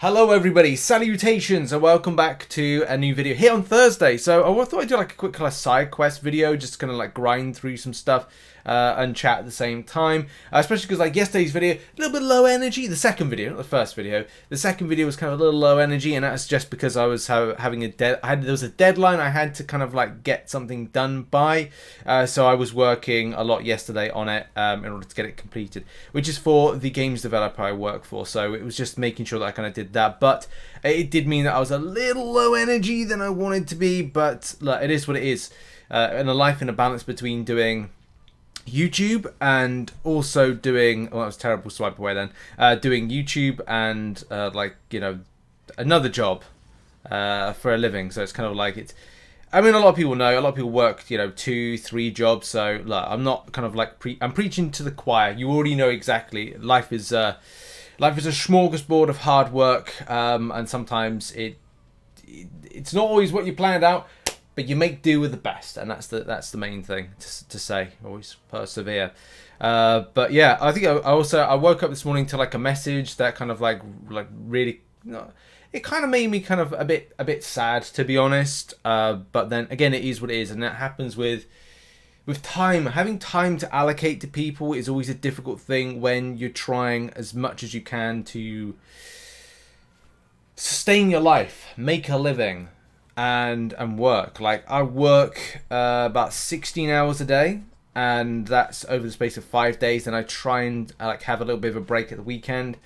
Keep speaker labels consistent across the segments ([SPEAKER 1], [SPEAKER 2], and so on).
[SPEAKER 1] Hello everybody, salutations and welcome back to a new video here on Thursday. So I thought I'd do like a quick kind of side quest video, just kind of like grind through some stuff and chat at the same time. Especially because like yesterday's video, a little bit low energy. The second video, not the first video. The second video was kind of a little low energy, and that's just because I was having there was a deadline I had to kind of like get something done by. So I was working a lot yesterday on it in order to get it completed, which is for the games developer I work for. So it was just making sure that I kind of did that, but it did mean that I was a little low energy than I wanted to be. But look, it is what it is. In a life, in a balance between doing YouTube and also doing, well, that was a terrible swipe away then, doing YouTube and like, you know, another job for a living. So it's kind of like it's, I mean, a lot of people know, a lot of people work, you know, 2-3 jobs. So look, I'm not kind of like I'm preaching to the choir. You already know exactly. Life is a smorgasbord of hard work, and sometimes it's not always what you planned out, but you make do with the best, and that's the main thing to say. Always persevere. But yeah, I think I woke up this morning to like a message that kind of like really, you know, it kind of made me kind of a bit sad, to be honest. But then again, it is what it is, and that happens with time. Having time to allocate to people is always a difficult thing when you're trying as much as you can to sustain your life, make a living, and work. Like I work about 16 hours a day, and that's over the space of 5 days. And I try and like have a little bit of a break at the weekend.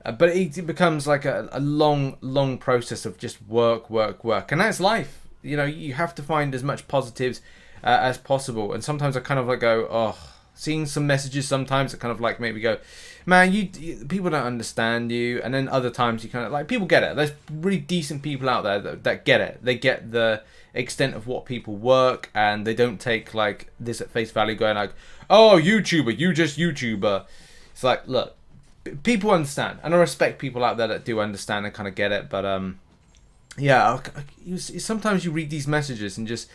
[SPEAKER 1] But it becomes like a long process of just work, and that's life. You know, you have to find as much positives as possible. And sometimes I kind of like go, oh, seeing some messages sometimes that kind of like make me go, man, you people don't understand you. And then other times you kind of like, people get it. There's really decent people out there that get it. They get the extent of what people work, and they don't take like this at face value, going like, oh, YouTuber, you just YouTuber. It's like, look, people understand, and I respect people out there that do understand and kind of get it. But yeah, sometimes you read these messages and just,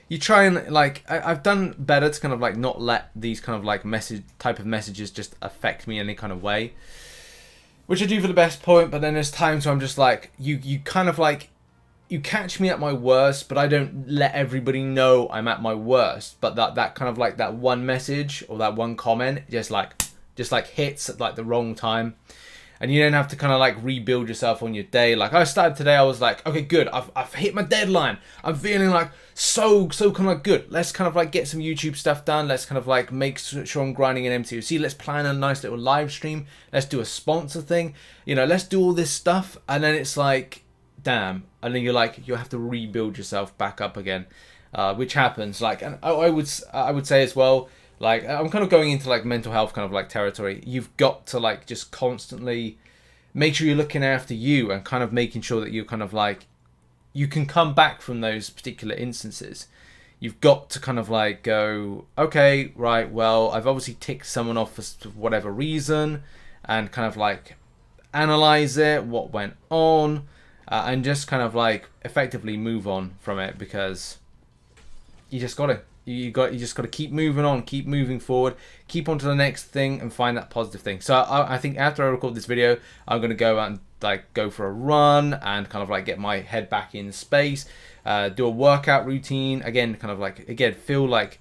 [SPEAKER 1] you try and like, I've done better to kind of like not let these kind of like type of messages just affect me in any kind of way, which I do for the best point. But then there's times where I'm just like, you kind of like, you catch me at my worst, but I don't let everybody know I'm at my worst. But that kind of like that one message or that one comment just like hits at like the wrong time. And you don't have to kind of like rebuild yourself on your day. Like I started today, I was like, okay, good. I've hit my deadline. I'm feeling like so kind of like good. Let's kind of like get some YouTube stuff done. Let's kind of like make sure I'm grinding an MCOC. Let's plan a nice little live stream. Let's do a sponsor thing. You know, let's do all this stuff. And then it's like, damn. And then you're like, you have to rebuild yourself back up again, which happens. Like, and I would say as well, like, I'm kind of going into like mental health kind of like territory. You've got to like just constantly make sure you're looking after you and kind of making sure that you're kind of like, you can come back from those particular instances. You've got to kind of like go, okay, right, well, I've obviously ticked someone off for whatever reason, and kind of like analyze it, what went on, and just kind of like effectively move on from it, because you just got to. You just got to keep moving on, keep moving forward, keep on to the next thing, and find that positive thing. So I think after I record this video, I'm gonna go out and like go for a run and kind of like get my head back in space, do a workout routine again, kind of like feel like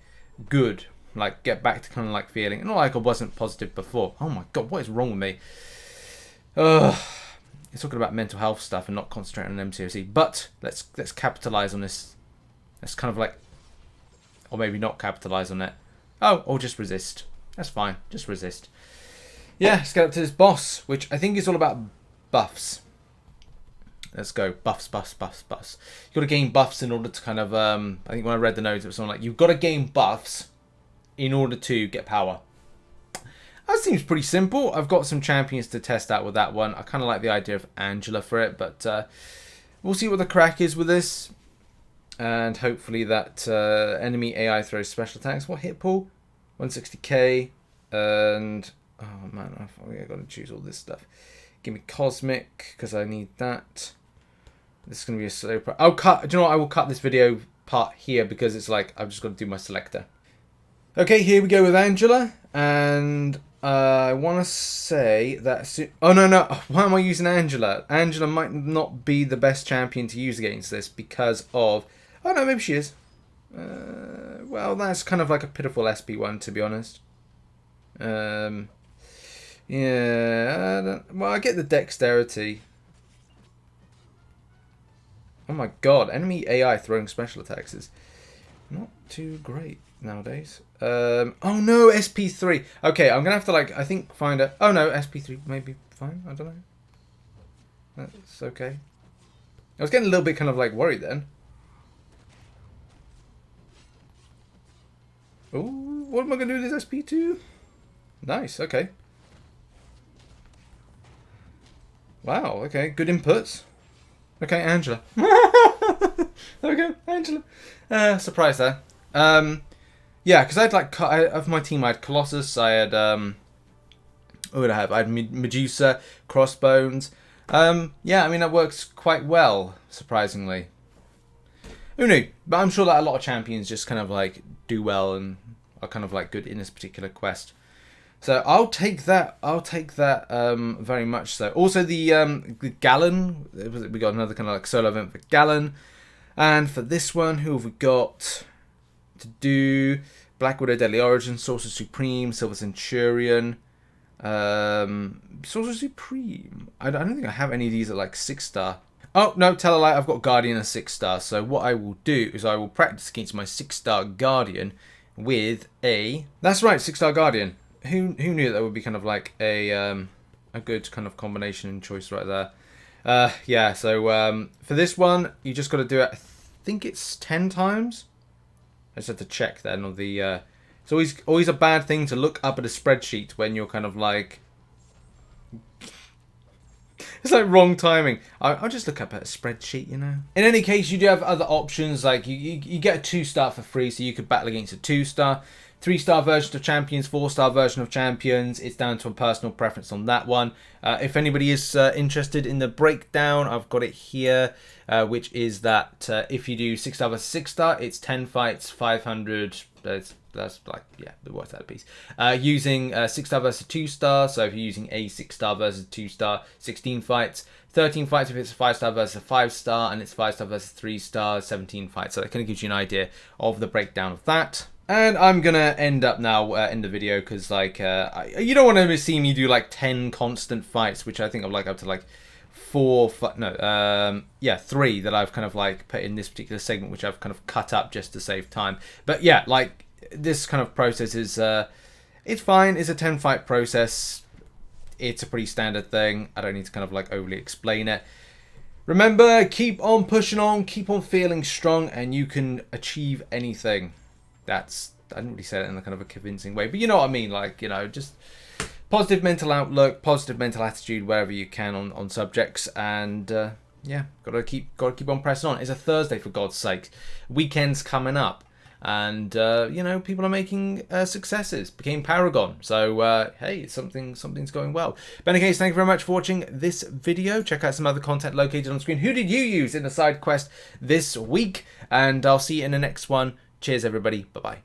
[SPEAKER 1] good, like get back to kind of like feeling not like I wasn't positive before. Oh my god, what is wrong with me? It's talking about mental health stuff and not concentrating on MCOC. But let's capitalize on this. Let's kind of like, or maybe not capitalize on it. Oh, or just resist. That's fine. Just resist. Yeah, let's get up to this boss, which I think is all about buffs. Let's go. Buffs. You've got to gain buffs in order to kind of, I think when I read the notes, it was something like, you've got to gain buffs in order to get power. That seems pretty simple. I've got some champions to test out with that one. I kind of like the idea of Angela for it, but we'll see what the crack is with this. And hopefully that enemy AI throws special attacks. What hit pool? 160k. And oh man, I've got to choose all this stuff. Give me cosmic, because I need that. This is going to be a slow part. I'll cut. Do you know what? I will cut this video part here, because it's like I've just got to do my selector. Okay, here we go with Angela. And I want to say that... Oh, no, no. Why am I using Angela? Angela might not be the best champion to use against this because of... Oh, no, maybe she is. Well, that's kind of like a pitiful SP one, to be honest. Yeah, well, I get the dexterity. Oh my god, enemy AI throwing special attacks is not too great nowadays. Oh no, SP3. Okay, I'm gonna have to like, I think find a... Oh no, SP3 may be fine, I don't know. That's okay. I was getting a little bit kind of like worried then. Oh, what am I gonna do with this SP2? Nice, okay. Wow, okay, good inputs. Okay, Angela. There we go, Angela. Surprise there. Yeah, because I'd like, of my team I had Colossus, I had, what would I have? I had Medusa, Crossbones. Yeah, I mean, that works quite well, surprisingly. Who knew? But I'm sure that a lot of champions just kind of like do well and are kind of like good in this particular quest. So I'll take that. I'll take that very much so. Also the Gallon. We got another kind of like solo event for Gallon. And for this one, who have we got to do? Black Widow, Deadly Origin, Sorcerer Supreme, Silver Centurion, Sorcerer Supreme. I don't think I have any of these at like 6-star. Oh no, tell a lie. I've got Guardian at 6-star. So what I will do is I will practice against my 6-star Guardian with a... That's right, 6-star Guardian. Who knew that would be kind of like a good kind of combination and choice right there. Yeah, so for this one, you just got to do it, I think it's 10 times. I just had to check then on the... it's always a bad thing to look up at a spreadsheet when you're kind of like... It's like wrong timing. I'll just look up at a spreadsheet, you know. In any case, you do have other options. Like you get a 2-star for free, so you could battle against a 2-star. 3-star version of champions, 4-star version of champions. It's down to a personal preference on that one. If anybody is interested in the breakdown, I've got it here, which is that if you do 6-star versus 6-star, it's 10 fights, 500. That's like, yeah, the worth out of piece. Using 6-star versus 2-star, so if you're using a 6-star versus 2-star, 16 fights. 13 fights if it's a 5-star versus a 5-star, and it's 5-star versus 3-star, 17 fights. So that kind of gives you an idea of the breakdown of that. And I'm going to end up now in the video because, like, you don't want to see me do, like, 10 constant fights, which I think I've, like, up to, like, 3 that I've kind of, like, put in this particular segment, which I've kind of cut up just to save time. But, yeah, like, this kind of process is, it's fine. It's a 10-fight process. It's a pretty standard thing. I don't need to kind of, like, overly explain it. Remember, keep on pushing on, keep on feeling strong, and you can achieve anything. I didn't really say it in a kind of a convincing way, but you know what I mean, like, you know, just positive mental outlook, positive mental attitude wherever you can on subjects, and yeah, gotta keep on pressing on. It's a Thursday, for God's sake. Weekend's coming up, and you know, people are making successes. Became Paragon, so hey, something's going well. But in any case, thank you very much for watching this video. Check out some other content located on screen. Who did you use in the side quest this week? And I'll see you in the next one. Cheers, everybody. Bye-bye.